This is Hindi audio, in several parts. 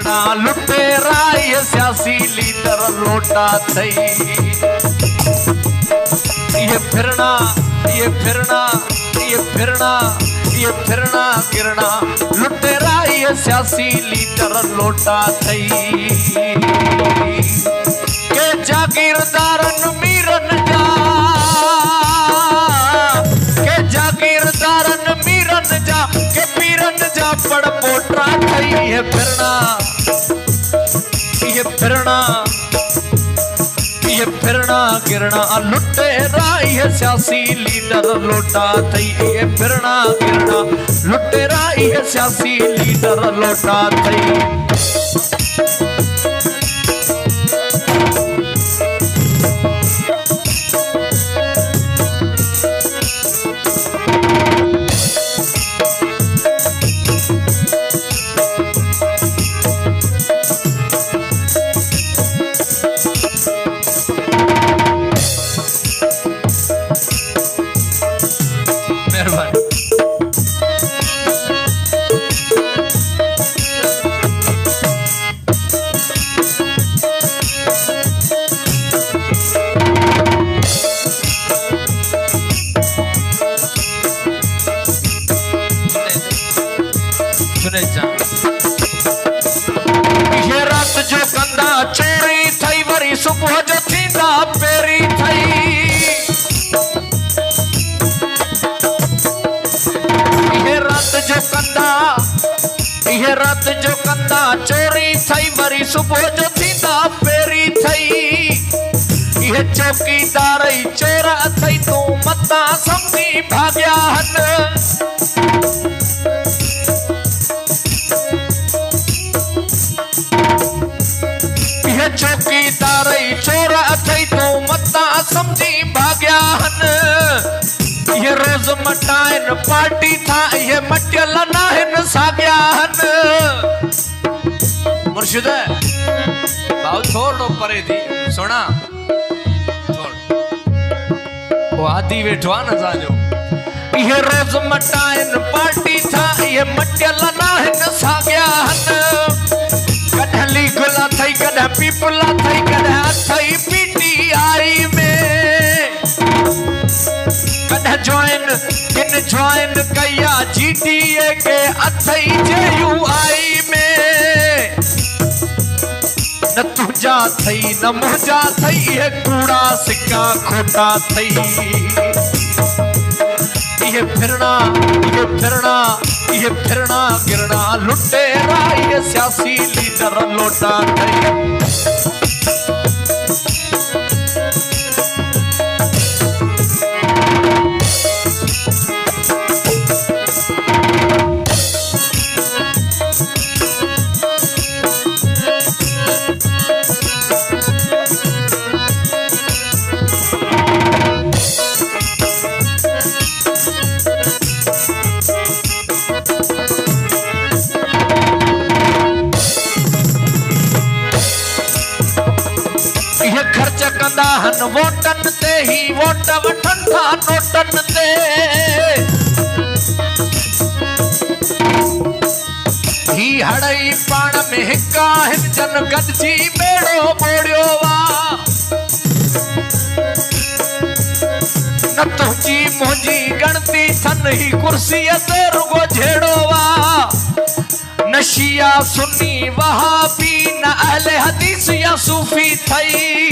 लुटेरा ये सियासी लीडर लोटा थई ये फिरना ये फिरना ये फिरना ये फिरना गिरना लुटेरा ये सियासी लीडर लोटा थई के जागीरदारन मीरन जा के जागीरदारन मीरन जा के पीरन जा पड़ पोटरा थई ये फिरना ये फिरना गिरना लुटेरा ये सियासी लीडर लोटा थई ये फिरना गिरना लुटेरा ये सियासी लीडर लोटा थई ये रात जो कंदा चोरी थई वरी सुबह जो थींदा पेरी थई ये रात जो कंदा चोरी थई वरी सुबह जो थींदा पेरी थई ये चौकीदार चोर थई तू मता समझी भाग्या हन चौकीदार चोर अथई तू मता समझी भाग्या हन ये रोज मटाइन पार्टी था ये मटियल नाहिन साग्या हन मुर्शिद भाव थोड़ो परे थी सुना थोड़ वो आदि वेठवा न जाजो ये रोज मटाइन पार्टी था ये मटियल नाहिन साग्या हन कदली गुला थई कदा पीपला थई कदा थई पीटीआई में कदा ज्वाइन कया जीटीए के अथई जेयूआई में न तुझा थई न मुझा थई ये कूड़ा सिक्का खोटा थई ये फिरना गिरना लुटेरा ये सियासी लीडर लोटा थई खर्च कंदा हन वोटन ते ही वोट वठन था नोटन ते ही हड़ई पाण में हिका हिन जन गदजी बेड़ो मोड़ियो वा न तुझी मुंहिंजी गणती थन ही कुर्सी ते रुगो झेड़ो वा न शिया सुन्नी वहाबी न अहले हदीस या सूफी थई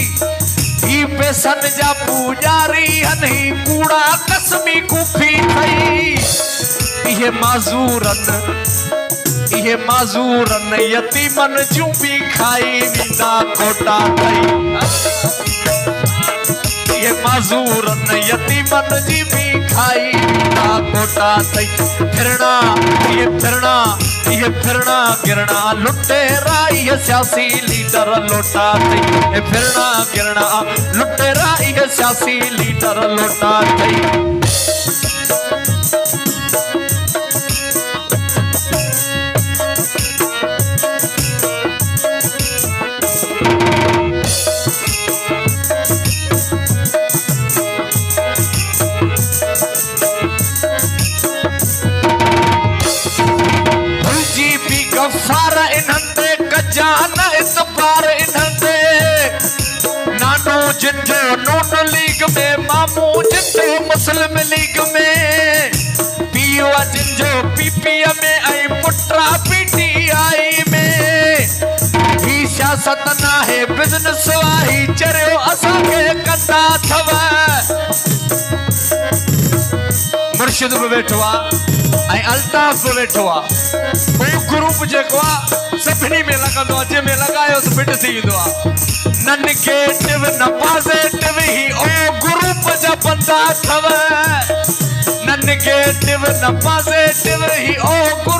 ही पेसन जा पूजारी हनी कूड़ा कसमी कुफी थई ये माजूरन यतीमन जूं भी खाई वींदा कोटा थई ये माजूरन यतीमन जी भी खाई वींदा कोटा थई फिरना गिरना लुटेरा ये सियासी लीडर लोटा थई ये फिरना गिरना लुटेरा ये सियासी लीडर लोटा थई मुस्लिम लीग में पीओ जिंजो पीपीए में आई पुट्रा पीटीआई में ही सियासत ना है बिजनेस वाही चरियो असांखे कंदा थव मुर्शिद भी वेठो आहे अल्ताफ भी वेठो आहे वो ग्रुप जेको आहे सभिनी में लॻंदो आहे जंहिंमें लॻायोसि फिट थी वेंदो आहे न नेगेटिव न पॉजिटिव ही ओ ग्रुप जा बंदा अथव न नेगेटिव न पॉजिटिव ही ओ ग्रुप